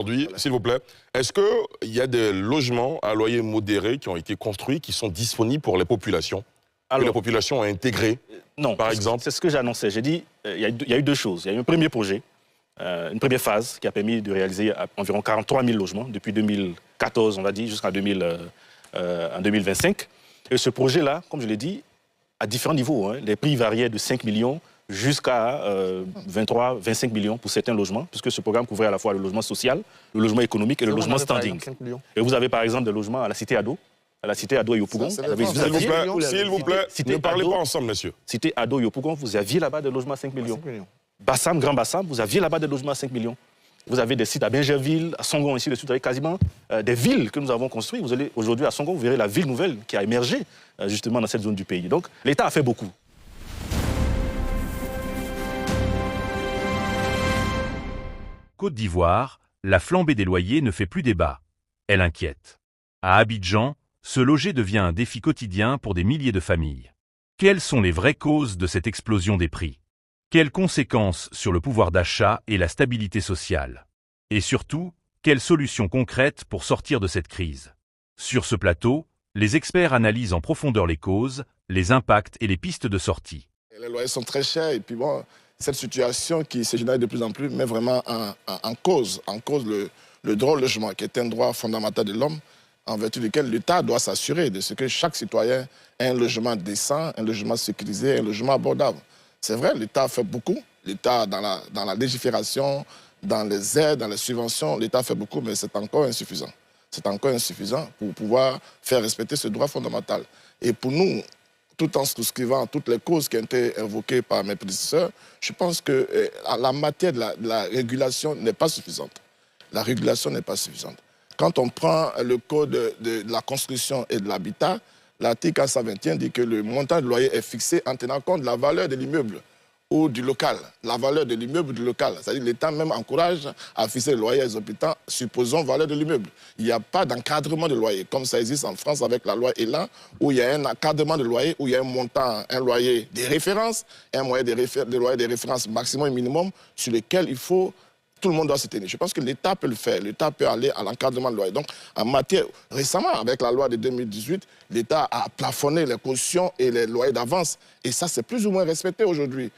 Aujourd'hui, s'il vous plaît, est-ce qu'il y a des logements à loyer modéré qui ont été construits, qui sont disponibles pour les populations, que les populations ont intégrés, non, par exemple? C'est ce que j'annonçais. J'ai dit, il y a eu deux choses. Il y a eu un premier projet, une première phase qui a permis de réaliser environ 43 000 logements depuis 2014, on va dire, jusqu'en 2025. Et ce projet-là, comme je l'ai dit, à différents niveaux, hein, les prix variaient de 5 millions jusqu'à 23, 25 millions pour certains logements, puisque ce programme couvrait à la fois le logement social, le logement économique et le logement standing. Et vous avez par exemple des logements à la Cité Ado, et Yopougon. S'il vous plaît, ne parlez pas ensemble, messieurs. Cité Ado, Yopougon, vous aviez là-bas des logements à 5 millions. Bassam, Grand Bassam, vous aviez là-bas des logements à 5 millions. Vous avez des sites à Bingerville, à Songon, ici, dessus, vous avez quasiment des villes que nous avons construites. Vous allez aujourd'hui à Songon, vous verrez la ville nouvelle qui a émergé justement dans cette zone du pays. Donc l'État a fait beaucoup. Côte d'Ivoire, la flambée des loyers ne fait plus débat. Elle inquiète. À Abidjan, se loger devient un défi quotidien pour des milliers de familles. Quelles sont les vraies causes de cette explosion des prix? Quelles conséquences sur le pouvoir d'achat et la stabilité sociale? Et surtout, quelles solutions concrètes pour sortir de cette crise? Sur ce plateau, les experts analysent en profondeur les causes, les impacts et les pistes de sortie. Les loyers sont très chers et puis bon, cette situation qui se génère de plus en plus met vraiment en cause le droit au logement, qui est un droit fondamental de l'homme, en vertu duquel l'État doit s'assurer de ce que chaque citoyen ait un logement décent, un logement sécurisé, un logement abordable. C'est vrai, l'État fait beaucoup. L'État, dans la légifération, dans les aides, dans les subventions, l'État fait beaucoup, mais c'est encore insuffisant. C'est encore insuffisant pour pouvoir faire respecter ce droit fondamental. Et pour nous, tout en souscrivant toutes les causes qui ont été invoquées par mes prédécesseurs, je pense que la matière de la régulation n'est pas suffisante. La régulation n'est pas suffisante. Quand on prend le code de la construction et de l'habitat, l'article 121 dit que le montant de loyer est fixé en tenant compte de la valeur de l'immeuble ou du local. La valeur de l'immeuble ou du local. C'est-à-dire que l'État même encourage à fixer le loyer exorbitant, supposons valeur de l'immeuble. Il n'y a pas d'encadrement de loyer, comme ça existe en France avec la loi Elan, où il y a un encadrement de loyer, où il y a un montant, un loyer des références, un moyen de loyer des références maximum et minimum, sur lesquels il faut... Tout le monde doit se tenir. Je pense que l'État peut le faire. L'État peut aller à l'encadrement de loyer. Donc, en matière, récemment, avec la loi de 2018, l'État a plafonné les cautions et les loyers d'avance. Et ça, c'est plus ou moins respecté aujourd'hui.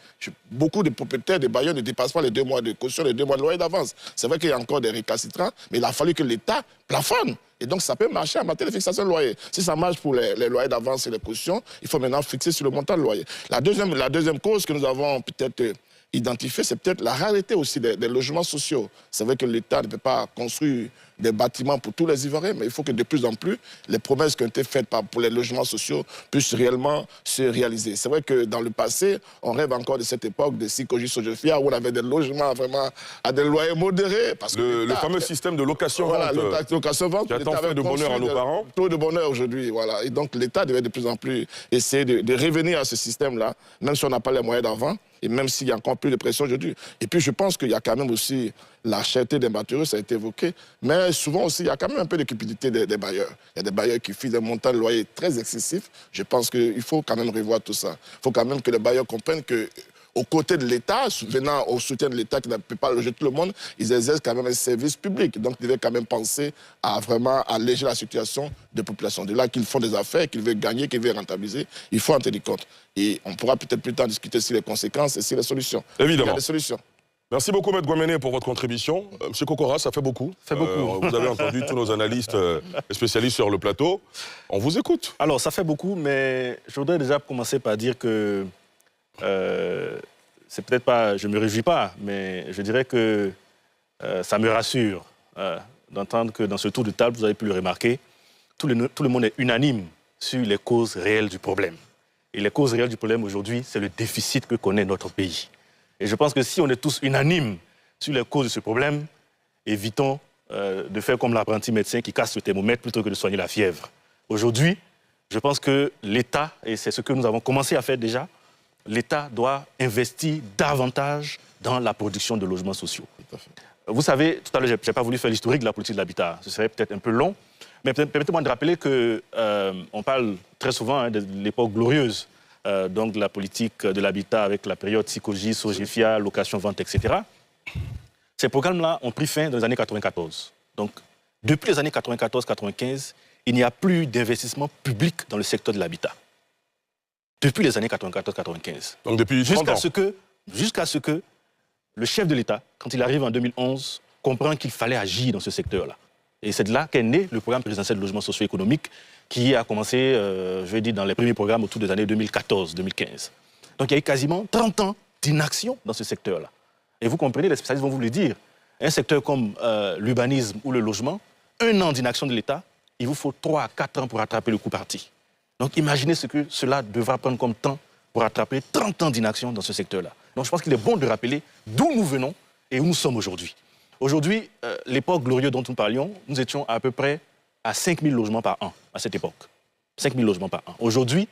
Beaucoup de propriétaires, de bailleurs ne dépassent pas les 2 mois de caution, les 2 mois de loyer d'avance. C'est vrai qu'il y a encore des récalcitrants, mais il a fallu que l'État plafonne. Et donc, ça peut marcher en matière de fixation de loyer. Si ça marche pour les loyers d'avance et les cautions, il faut maintenant fixer sur le montant de loyer. La deuxième cause que nous avons peut-être identifier, c'est peut-être la rareté aussi des logements sociaux. C'est vrai que l'État ne peut pas construire des bâtiments pour tous les Ivoiriens, mais il faut que de plus en plus, les promesses qui ont été faites pour les logements sociaux puissent réellement se réaliser. C'est vrai que dans le passé, on rêve encore de cette époque de Sikoji Sojofia, où on avait des logements vraiment à des loyers modérés. Parce que le fameux système de location-vente, voilà, location-vente, qui a tant fait de bonheur à nos parents. Trop de bonheur aujourd'hui, voilà. Et donc l'État devait de plus en plus essayer de revenir à ce système-là, même si on n'a pas les moyens d'avant. Et même s'il y a encore plus de pression aujourd'hui. Et puis je pense qu'il y a quand même aussi la cherté des matériaux, ça a été évoqué. Mais souvent aussi, il y a quand même un peu de cupidité des bailleurs. Il y a des bailleurs qui fixent des montants de loyer très excessifs. Je pense qu'il faut quand même revoir tout ça. Il faut quand même que les bailleurs comprennent que aux côtés de l'État, venant au soutien de l'État qui ne peut pas loger tout le monde, ils exercent quand même un service public. Donc, ils devaient quand même penser à vraiment alléger la situation des populations. De là qu'ils font des affaires, qu'ils veulent gagner, qu'ils veulent rentabiliser, il faut en tenir compte. Et on pourra peut-être plus tard discuter sur les conséquences et sur les solutions. Évidemment. Il y a des solutions. Merci beaucoup, Maître Gouamene, pour votre contribution. Monsieur Kokora, ça fait beaucoup. Ça fait beaucoup. Vous avez entendu tous nos analystes et spécialistes sur le plateau. On vous écoute. Alors, ça fait beaucoup, mais je voudrais déjà commencer par dire que c'est peut-être pas, je ne me réjouis pas, mais je dirais que ça me rassure d'entendre que dans ce tour de table, vous avez pu le remarquer, tout le monde est unanime sur les causes réelles du problème. Et les causes réelles du problème aujourd'hui, c'est le déficit que connaît notre pays. Et je pense que si on est tous unanimes sur les causes de ce problème, évitons de faire comme l'apprenti médecin qui casse le thermomètre plutôt que de soigner la fièvre. Aujourd'hui, je pense que l'État, et c'est ce que nous avons commencé à faire déjà, l'État doit investir davantage dans la production de logements sociaux. Vous savez, tout à l'heure, je n'ai pas voulu faire l'historique de la politique de l'habitat. Ce serait peut-être un peu long, mais permettez-moi de rappeler qu'on parle très souvent de l'époque glorieuse, donc de la politique de l'habitat avec la période Sikoji, Sojefia, location-vente, etc. Ces programmes-là ont pris fin dans les années 94. Donc, depuis les années 94-95, il n'y a plus d'investissement public dans le secteur de l'habitat. Depuis les années 94-95. Donc depuis 30 ans. Jusqu'à ce que le chef de l'État, quand il arrive en 2011, comprend qu'il fallait agir dans ce secteur-là. Et c'est de là qu'est né le programme présidentiel de logement socio-économique qui a commencé, je vais dire, dans les premiers programmes autour des années 2014-2015. Donc il y a eu quasiment 30 ans d'inaction dans ce secteur-là. Et vous comprenez, les spécialistes vont vous le dire, un secteur comme l'urbanisme ou le logement, 1 an d'inaction de l'État, il vous faut 3 à 4 ans pour rattraper le coup parti. Donc imaginez ce que cela devra prendre comme temps pour rattraper 30 ans d'inaction dans ce secteur-là. Donc je pense qu'il est bon de rappeler d'où nous venons et où nous sommes aujourd'hui. Aujourd'hui, l'époque glorieuse dont nous parlions, nous étions à peu près à 5 000 logements par an à cette époque. 5 000 logements par an. Aujourd'hui,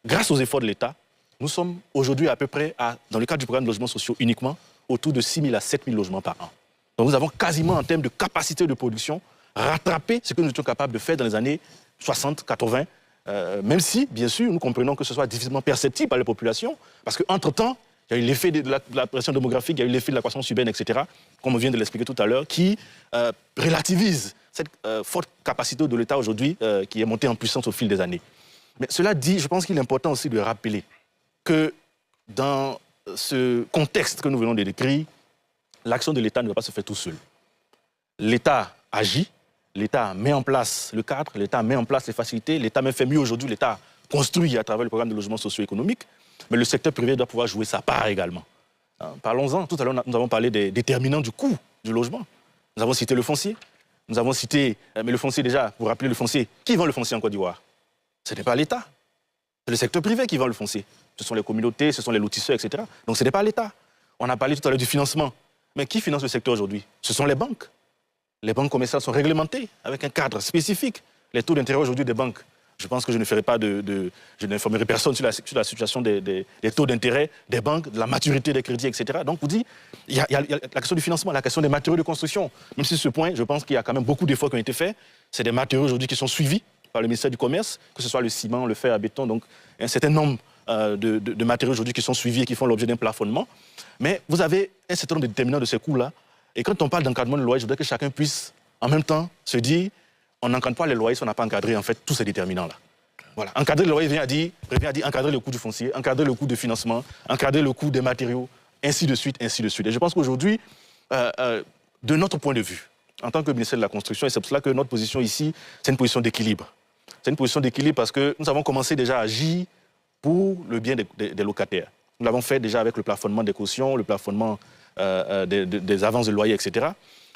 grâce aux efforts de l'État, nous sommes aujourd'hui à peu près, dans le cadre du programme de logements sociaux uniquement, autour de 6 000 à 7 000 logements par an. Donc nous avons quasiment, en termes de capacité de production, rattrapé ce que nous étions capables de faire dans les années 60, 80, même si, bien sûr, nous comprenons que ce soit difficilement perceptible par la population, parce qu'entre-temps, il y a eu l'effet de la pression démographique, il y a eu l'effet de la croissance urbaine, etc., comme on vient de l'expliquer tout à l'heure, qui relativise cette forte capacité de l'État aujourd'hui qui est montée en puissance au fil des années. Mais cela dit, je pense qu'il est important aussi de rappeler que dans ce contexte que nous venons de décrire, l'action de l'État ne va pas se faire tout seul. L'État agit, l'État met en place le cadre, l'État met en place les facilités, l'État même fait mieux aujourd'hui, l'État construit à travers le programme de logement socio-économique, mais le secteur privé doit pouvoir jouer sa part également. Parlons-en, tout à l'heure nous avons parlé des déterminants du coût du logement. Nous avons cité le foncier, nous avons cité, mais le foncier déjà, pour rappeler le foncier, qui vend le foncier en Côte d'Ivoire? Ce n'est pas l'État, c'est le secteur privé qui vend le foncier. Ce sont les communautés, ce sont les lotisseurs, etc. Donc ce n'est pas l'État. On a parlé tout à l'heure du financement. Mais qui finance le secteur aujourd'hui? Ce sont les banques. Les banques commerciales sont réglementées avec un cadre spécifique. Les taux d'intérêt aujourd'hui des banques, je pense que je ne ferai pas je n'informerai personne sur la situation des taux d'intérêt des banques, de la maturité des crédits, etc. Donc, vous dites, il y a la question du financement, la question des matériaux de construction. Même si ce point, je pense qu'il y a quand même beaucoup d'efforts qui ont été faits. C'est des matériaux aujourd'hui qui sont suivis par le ministère du Commerce, que ce soit le ciment, le fer à béton, donc un certain nombre de matériaux aujourd'hui qui sont suivis et qui font l'objet d'un plafonnement. Mais vous avez un certain nombre de déterminants de ces coûts-là. Et quand on parle d'encadrement de loyer, je voudrais que chacun puisse en même temps se dire on n'encadre pas les loyers si on n'a pas encadré en fait tous ces déterminants-là. Voilà. Encadrer le loyer revient à dire encadrer le coût du foncier, encadrer le coût de financement, encadrer le coût des matériaux, ainsi de suite, ainsi de suite. Et je pense qu'aujourd'hui, de notre point de vue, en tant que ministère de la Construction, et c'est pour cela que notre position ici, c'est une position d'équilibre. C'est une position d'équilibre parce que nous avons commencé déjà à agir pour le bien des locataires. Nous l'avons fait déjà avec le plafonnement des cautions, le plafonnement des avances de loyer, etc.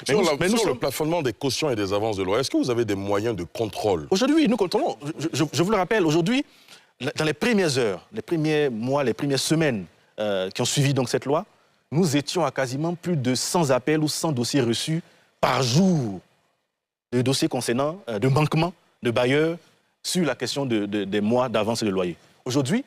Sur le plafonnement des cautions et des avances de loyer, est-ce que vous avez des moyens de contrôle? Aujourd'hui, nous contrôlons. Je vous le rappelle, aujourd'hui, dans les premières heures, les premiers mois, les premières semaines qui ont suivi donc cette loi, nous étions à quasiment plus de 100 appels ou 100 dossiers reçus par jour. De dossiers concernant de manquements de bailleurs sur la question des mois d'avance de loyer. Aujourd'hui,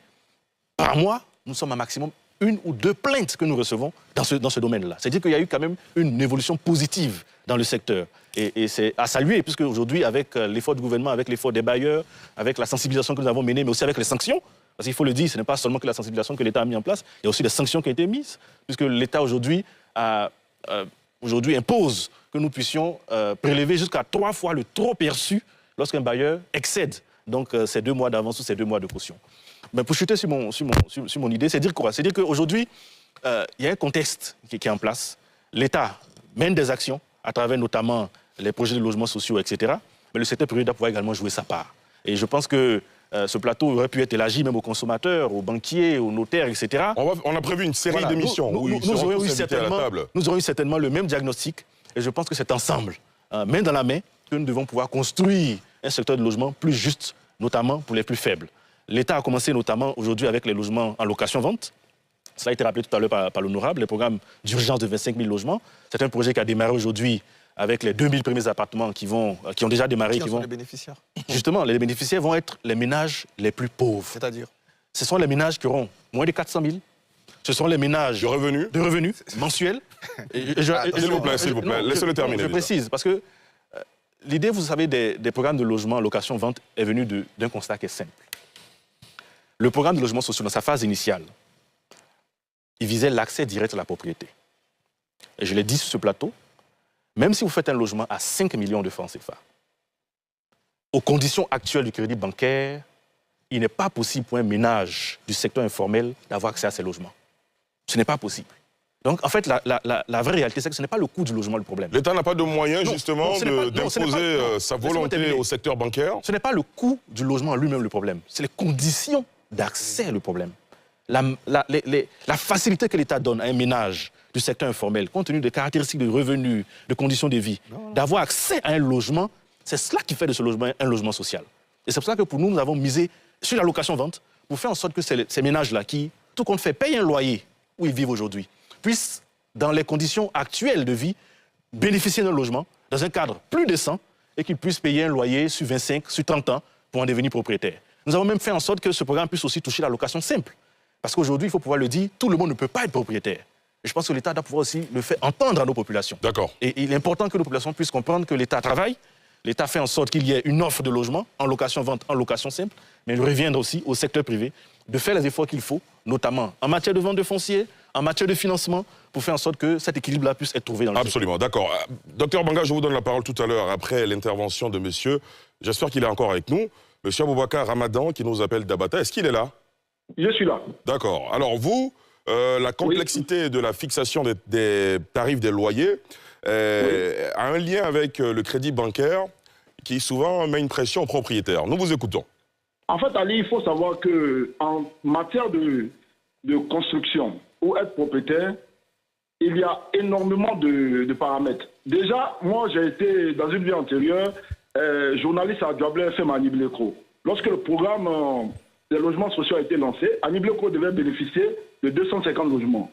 par mois, nous sommes à maximum 1 ou 2 plaintes que nous recevons dans ce domaine-là. C'est-à-dire qu'il y a eu quand même une évolution positive dans le secteur. Et c'est à saluer, puisque aujourd'hui, avec l'effort du gouvernement, avec l'effort des bailleurs, avec la sensibilisation que nous avons menée, mais aussi avec les sanctions, parce qu'il faut le dire, ce n'est pas seulement que la sensibilisation que l'État a mis en place, il y a aussi des sanctions qui ont été mises, puisque l'État aujourd'hui impose que nous puissions prélever jusqu'à 3 fois le trop perçu lorsqu'un bailleur excède donc ces 2 mois d'avance ou ces 2 mois de caution. Mais pour chuter sur mon idée, c'est dire quoi? C'est dire qu'aujourd'hui, il y a un contexte qui est en place. L'État mène des actions à travers notamment les projets de logements sociaux, etc. Mais le secteur privé doit pouvoir également jouer sa part. Et je pense que ce plateau aurait pu être élargi même aux consommateurs, aux banquiers, aux notaires, etc. On a prévu une série d'émissions où ils seront tous invités à la table. Nous aurons eu certainement le même diagnostic. Et je pense que c'est ensemble, main dans la main, que nous devons pouvoir construire un secteur de logement plus juste, notamment pour les plus faibles. L'État a commencé notamment aujourd'hui avec les logements en location-vente. Cela a été rappelé tout à l'heure par l'honorable, les programmes d'urgence de 25 000 logements. C'est un projet qui a démarré aujourd'hui avec les 2000 premiers appartements qui ont déjà démarré. Qui sont les bénéficiaires? Justement, les bénéficiaires vont être les ménages les plus pauvres. C'est-à-dire? Ce sont les ménages qui auront moins de 400 000. Ce sont les ménages de revenus mensuels. S'il vous plaît, laissez-le terminer. Je précise, parce que l'idée, vous savez, des programmes de logement, location-vente est venue d'un constat qui est simple. Le programme de logement social, dans sa phase initiale, il visait l'accès direct à la propriété. et je l'ai dit sur ce plateau, même si vous faites un logement à 5 millions de francs CFA, aux conditions actuelles du crédit bancaire, il n'est pas possible pour un ménage du secteur informel d'avoir accès à ces logements. Ce n'est pas possible. Donc, en fait, la vraie réalité, c'est que ce n'est pas le coût du logement le problème. L'État n'a pas de moyens, justement, d'imposer sa volonté au secteur bancaire. Ce n'est pas le coût du logement lui-même le problème. C'est les conditions d'accès le problème. La facilité que l'État donne à un ménage du secteur informel, compte tenu des caractéristiques de revenus, de conditions de vie, d'avoir accès à un logement, c'est cela qui fait de ce logement un logement social. Et c'est pour ça que pour nous, nous avons misé sur la location-vente pour faire en sorte que ces ménages-là qui, tout compte fait, payent un loyer où ils vivent aujourd'hui, puissent, dans les conditions actuelles de vie, bénéficier d'un logement dans un cadre plus décent et qu'ils puissent payer un loyer sur 25, sur 30 ans pour en devenir propriétaire. Nous avons même fait en sorte que ce programme puisse aussi toucher la location simple. Parce qu'aujourd'hui, il faut pouvoir le dire, tout le monde ne peut pas être propriétaire. Et je pense que l'État doit pouvoir aussi le faire entendre à nos populations. D'accord. Et il est important que nos populations puissent comprendre que l'État travaille, l'État fait en sorte qu'il y ait une offre de logement en location-vente, en location simple, mais il reviendra aussi au secteur privé de faire les efforts qu'il faut, notamment en matière de vente de foncier, en matière de financement, pour faire en sorte que cet équilibre-là puisse être trouvé dans le Absolument, d'accord. Docteur Banga, je vous donne la parole tout à l'heure, après l'intervention de monsieur. J'espère qu'il est encore avec nous. Monsieur Aboubacar Ramadan, qui nous appelle d'Abata. Est-ce qu'il est là? Je suis là. D'accord. Alors vous, la complexité de la fixation des tarifs des loyers a un lien avec le crédit bancaire qui souvent met une pression aux propriétaires. Nous vous écoutons. En fait, Ali, il faut savoir qu'en matière de construction ou être propriétaire, il y a énormément de paramètres. Déjà, moi, j'ai été, dans une vie antérieure, journaliste à Douablé FM à Niblecro. Lorsque le programme des logements sociaux a été lancé, Niblecro devait bénéficier de 250 logements.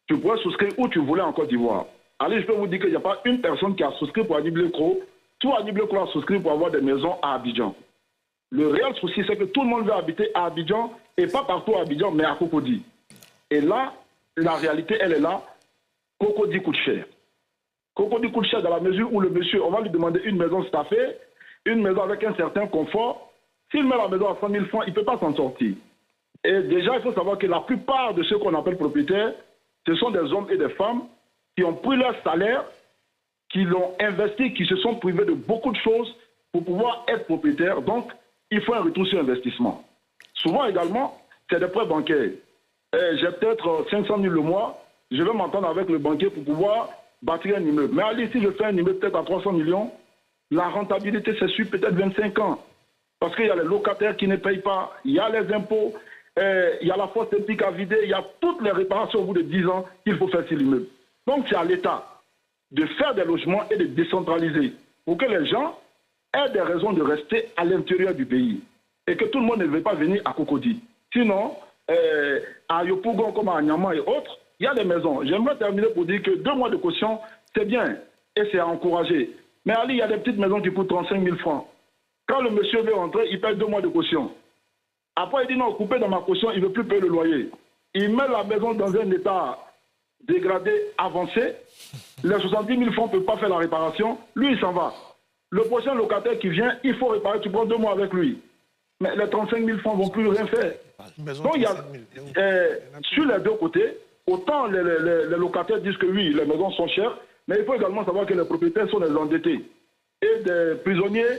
Tu pourrais souscrire où tu voulais en Côte d'Ivoire. Allez, je peux vous dire qu'il n'y a pas une personne qui a souscrit pour Niblecro. Tout Niblecro a souscrit pour avoir des maisons à Abidjan. Le réel souci, c'est que tout le monde veut habiter à Abidjan, et pas partout à Abidjan, mais à Cocody. Et là, la réalité, elle est là. Cocody coûte cher. Cocody coûte cher dans la mesure où le monsieur, on va lui demander une maison staffée, une maison avec un certain confort. S'il met la maison à 100 000 francs, il ne peut pas s'en sortir. Et déjà, il faut savoir que la plupart de ceux qu'on appelle propriétaires, ce sont des hommes et des femmes qui ont pris leur salaire, qui l'ont investi, qui se sont privés de beaucoup de choses pour pouvoir être propriétaires. Donc, il faut un retour sur investissement. Souvent également, c'est des prêts bancaires. J'ai peut-être 500 000 le mois, je vais m'entendre avec le banquier pour pouvoir bâtir un immeuble. Mais allez, si je fais un immeuble peut-être à 300 millions, la rentabilité, c'est sur peut-être 25 ans. Parce qu'il y a les locataires qui ne payent pas, il y a les impôts, il y a la fosse technique à vider, il y a toutes les réparations au bout de 10 ans qu'il faut faire sur l'immeuble. Donc c'est à l'État de faire des logements et de décentraliser pour que les gens aient des raisons de rester à l'intérieur du pays et que tout le monde ne veut pas venir à Cocody. Sinon, à Yopougon comme à Niamey et autres, il y a des maisons. J'aimerais terminer pour dire que 2 mois de caution, c'est bien et c'est à encourager. Mais Ali, il y a des petites maisons qui coûtent 35 000 francs. Quand le monsieur veut rentrer, il paye 2 mois de caution. Après, il dit non, coupé dans ma caution, il ne veut plus payer le loyer. Il met la maison dans un état dégradé, avancé. Les 70 000 francs ne peuvent pas faire la réparation. Lui, il s'en va. Le prochain locataire qui vient, il faut réparer, tu prends 2 mois avec lui. Mais les 35 000 francs ne vont plus rien faire. Donc, il y a, sur les deux côtés, autant les locataires disent que oui, les maisons sont chères, mais il faut également savoir que les propriétaires sont des endettés et des prisonniers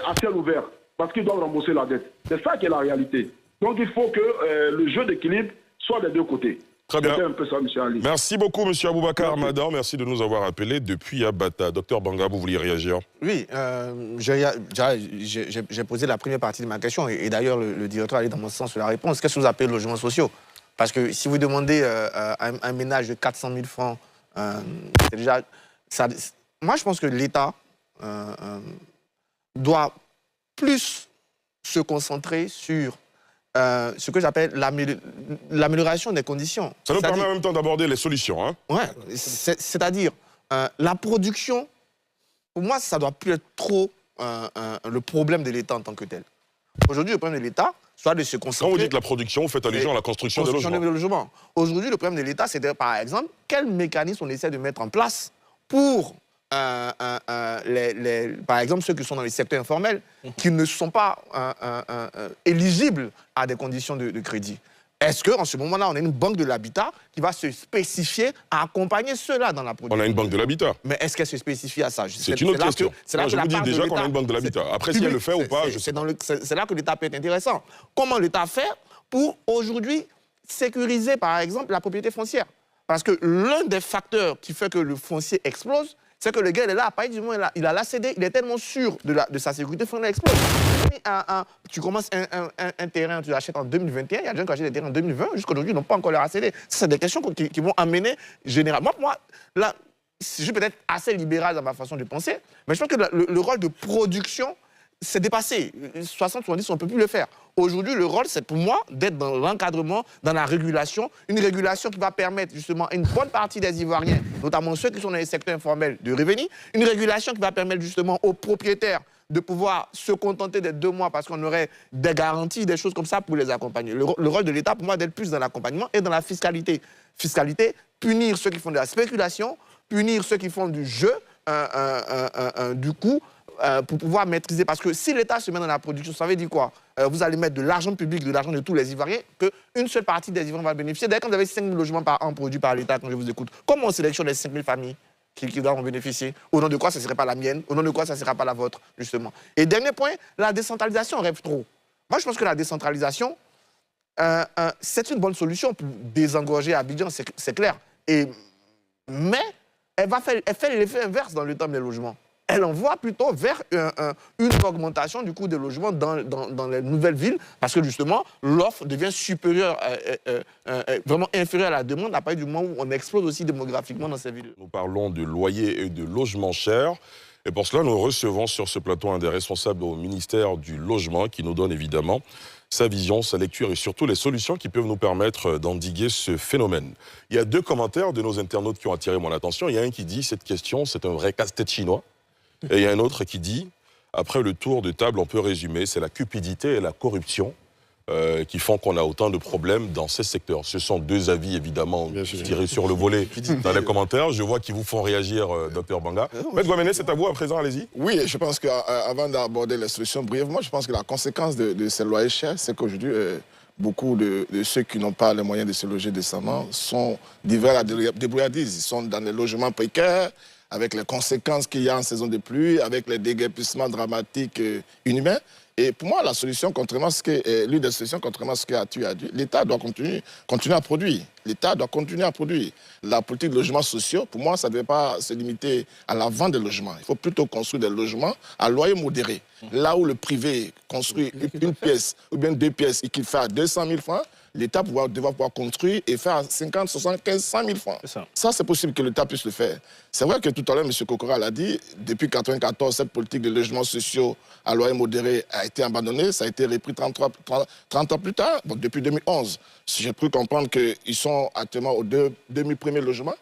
à ciel ouvert, parce qu'ils doivent rembourser la dette. C'est ça qui est la réalité. Donc, il faut que le jeu d'équilibre soit des deux côtés. Très bien. C'est un peu ça, M. Ali. Merci beaucoup, M. Aboubacar Ramadan. Merci de nous avoir appelés depuis Abata. Docteur Banga, vous vouliez réagir? Oui, j'ai posé la première partie de ma question et d'ailleurs le directeur allait dans mon sens sur la réponse. Qu'est-ce que vous appelez logements sociaux? Parce que si vous demandez un ménage de 400 000 francs, c'est déjà... moi, je pense que l'État doit plus se concentrer sur ce que j'appelle l'amélioration des conditions. Ça nous permet en même temps d'aborder les solutions. Hein? Ouais, c'est-à-dire la production, pour moi, ça ne doit plus être trop le problème de l'État en tant que tel. Aujourd'hui, le problème de l'État, soit de se concentrer... Quand vous dites la production, vous faites allusion à la construction des logements. Aujourd'hui, le problème de l'État, c'est par exemple, quel mécanisme on essaie de mettre en place pour, par exemple, ceux qui sont dans les secteurs informels, qui ne sont pas éligibles à des conditions de crédit. Est-ce qu'en ce moment-là, on a une banque de l'habitat qui va se spécifier à accompagner ceux-là dans la production? On a une banque de l'habitat. Mais est-ce qu'elle se spécifie à ça? C'est une autre question. Moi, je vous dis déjà qu'on a une banque de l'habitat. Après, si elle le fait ou pas, je sais pas. C'est là que l'État peut être intéressant. Comment l'État fait pour aujourd'hui sécuriser, par exemple, la propriété foncière? Parce que l'un des facteurs qui fait que le foncier explose, c'est que le gars, il est là, à partir du moment où il a la CD, il est tellement sûr de sa sécurité foncière, il explose. Tu commences un terrain, tu l'achètes en 2021, il y a des gens qui achètent des terrains en 2020, jusqu'aujourd'hui, ils n'ont pas encore leur ACD. C'est des questions qui vont amener généralement. Moi, là, je suis peut-être assez libéral dans ma façon de penser, mais je pense que le rôle de production, c'est dépassé. 60-70, on ne peut plus le faire. Aujourd'hui, le rôle, c'est pour moi d'être dans l'encadrement, dans la régulation, une régulation qui va permettre justement à une bonne partie des Ivoiriens, notamment ceux qui sont dans les secteurs informels, de revenir, une régulation qui va permettre justement aux propriétaires de pouvoir se contenter des 2 mois parce qu'on aurait des garanties, des choses comme ça pour les accompagner. Le rôle de l'État, pour moi, d'être plus dans l'accompagnement et dans la fiscalité. Fiscalité, punir ceux qui font de la spéculation, punir ceux qui font du jeu, du coup, pour pouvoir maîtriser. Parce que si l'État se met dans la production, ça veut dire quoi? Vous allez mettre de l'argent public, de l'argent de tous les Ivoiriens, qu'une seule partie des Ivoiriens va bénéficier. D'ailleurs, quand vous avez 5 000 logements par an produits par l'État, quand je vous écoute, comment on sélectionne les 5 000 familles qui doivent en bénéficier? Au nom de quoi ça ne serait pas la mienne? Au nom de quoi ça ne sera pas la vôtre, justement? Et dernier point, la décentralisation, on rêve trop. Moi, je pense que la décentralisation, c'est une bonne solution pour désengorger Abidjan, c'est clair. Mais elle fait l'effet inverse dans le temps des logements. Elle envoie plutôt vers une augmentation du coût des logements dans les nouvelles villes, parce que justement, l'offre devient supérieure, vraiment inférieure à la demande, à partir du moment où on explose aussi démographiquement dans ces villes. Nous parlons de loyer et de logement cher. Et pour cela, nous recevons sur ce plateau un des responsables au ministère du Logement qui nous donne évidemment sa vision, sa lecture et surtout les solutions qui peuvent nous permettre d'endiguer ce phénomène. Il y a 2 commentaires de nos internautes qui ont attiré mon attention. Il y a un qui dit « Cette question, c'est un vrai casse-tête chinois ». Et il y a un autre qui dit « Après le tour de table, on peut résumer, c'est la cupidité et la corruption qui font qu'on a autant de problèmes dans ces secteurs. » Ce sont 2 avis, évidemment, tirés sur le volet dans les commentaires. Je vois qu'ils vous font réagir, Dr Banga. Maître Guaméné, c'est à vous à présent, allez-y. Oui, je pense qu'avant d'aborder les solutions brièvement, je pense que la conséquence de ces loyers chers, c'est qu'aujourd'hui, beaucoup de ceux qui n'ont pas les moyens de se loger décemment sont livrés à la débrouillardise. Ils sont dans des logements précaires, avec les conséquences qu'il y a en saison de pluie, avec les déguerpissements dramatiques inhumains. Et pour moi, la solution, contrairement à ce que l'une des solutions, contrairement à ce que tu as dit, l'État doit continuer à produire. L'État doit continuer à produire. La politique de logements sociaux, pour moi, ça ne devait pas se limiter à la vente des logements. Il faut plutôt construire des logements à loyer modéré. Là où le privé construit une pièce ou bien 2 pièces et qu'il fait à 200 000 francs, l'État devra pouvoir construire et faire à 50, 75, 100 000 francs. Ça, c'est possible que l'État puisse le faire. C'est vrai que tout à l'heure, M. Kokora l'a dit, depuis 1994, cette politique de logements sociaux à loyer modéré a été abandonnée. Ça a été repris 30 ans plus tard, donc depuis 2011. Si j'ai pu comprendre qu'ils sont actuellement aux 2000 premiers logements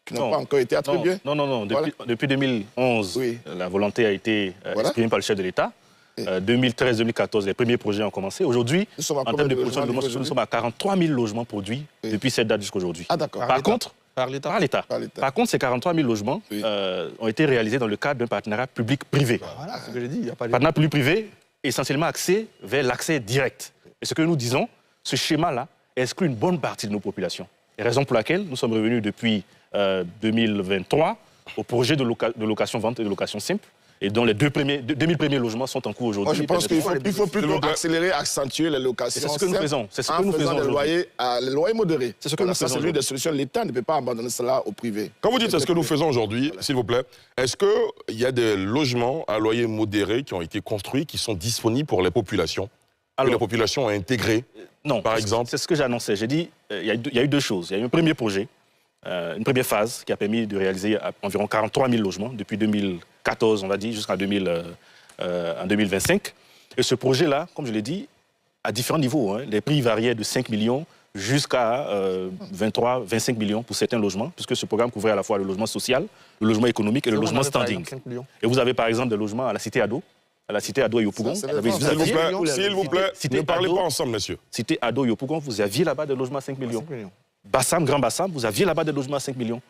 qui n'ont pas encore été attribués. Non. Depuis 2011, la volonté a été exprimée par le chef de l'État. 2013-2014, les premiers projets ont commencé. Aujourd'hui, en termes de production de logements sociaux, nous sommes à 43 000 logements produits depuis cette date jusqu'à aujourd'hui. Ah, d'accord. Par contre, par l'État. Par contre, ces 43 000 logements ont été réalisés dans le cadre d'un partenariat public-privé. Voilà, c'est ce que j'ai dit. Partenariat public-privé, essentiellement axé vers l'accès direct. Et ce que nous disons, ce schéma-là exclut une bonne partie de nos populations. Et raison pour laquelle nous sommes revenus depuis 2023 au projet de location-vente et de location simple, et dont les 2000 premiers logements sont en cours aujourd'hui. Moi, je pense qu'il faut plutôt accélérer, accentuer les locations. C'est ce que nous faisons. C'est ce que nous faisons les loyers modérés. C'est ce que nous faisons. C'est l'une des solutions. L'État ne peut pas abandonner cela au privé. Quand vous dites ce que nous faisons aujourd'hui, s'il vous plaît, est-ce qu'il y a des logements à loyer modéré qui ont été construits, qui sont disponibles pour les populations? Que les populations ont intégré, par exemple? C'est ce que j'ai annoncé. J'ai dit, il y a eu 2 choses. Il y a eu un premier projet, une première phase qui a permis de réaliser environ 43 000 logements depuis 2014, on va dire, jusqu'en 2025. Et ce projet-là, comme je l'ai dit, à différents niveaux. Les prix variaient de 5 millions jusqu'à 23, 25 millions pour certains logements, puisque ce programme couvrait à la fois le logement social, le logement économique et le logement standing. Et vous avez par exemple des logements à la Cité Ado, à Yopougon. S'il vous plaît, ne parlez pas ensemble, monsieur. Cité Ado, Yopougon, vous aviez là-bas des logements à 5 millions. Bassam, Grand Bassam, vous aviez là-bas des logements à 5 millions.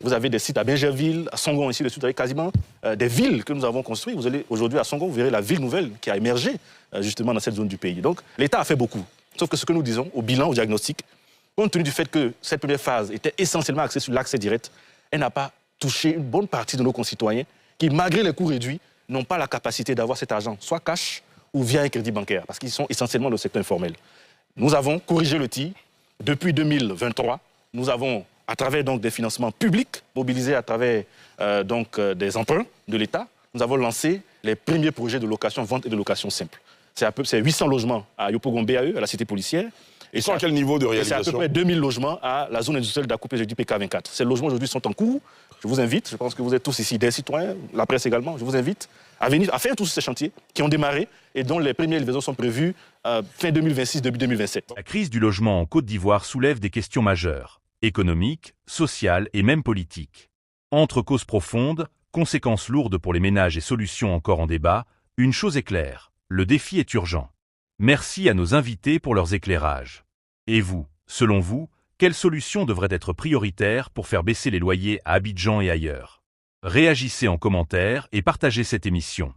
Vous avez des sites à Bingerville, à Songon, ici, vous avez quasiment des villes que nous avons construites. Vous allez aujourd'hui à Songon, vous verrez la ville nouvelle qui a émergé justement dans cette zone du pays. Donc l'État a fait beaucoup. Sauf que ce que nous disons, au bilan, au diagnostic, compte tenu du fait que cette première phase était essentiellement axée sur l'accès direct, elle n'a pas touché une bonne partie de nos concitoyens qui, malgré les coûts réduits, n'ont pas la capacité d'avoir cet argent, soit cash ou via un crédit bancaire, parce qu'ils sont essentiellement dans le secteur informel. Nous avons corrigé le tir. Depuis 2023, nous avons, à travers donc, des financements publics, mobilisés à travers des emprunts de l'État, nous avons lancé les premiers projets de location, vente et de location simple. C'est 800 logements à Yopougon BAE, à la cité policière. Ils sont à quel niveau de réalisation? C'est à peu près 2000 logements à la zone industrielle d'Acoupé du PK24. Ces logements aujourd'hui sont en cours. Je vous invite, je pense que vous êtes tous ici des citoyens, la presse également, je vous invite à venir, à faire tous ces chantiers qui ont démarré et dont les premières livraisons sont prévues fin 2026, début 2027. La crise du logement en Côte d'Ivoire soulève des questions majeures, économiques, sociales et même politiques. Entre causes profondes, conséquences lourdes pour les ménages et solutions encore en débat, une chose est claire, le défi est urgent. Merci à nos invités pour leurs éclairages. Et vous, selon vous, quelles solutions devraient être prioritaires pour faire baisser les loyers à Abidjan et ailleurs? Réagissez en commentaire et partagez cette émission.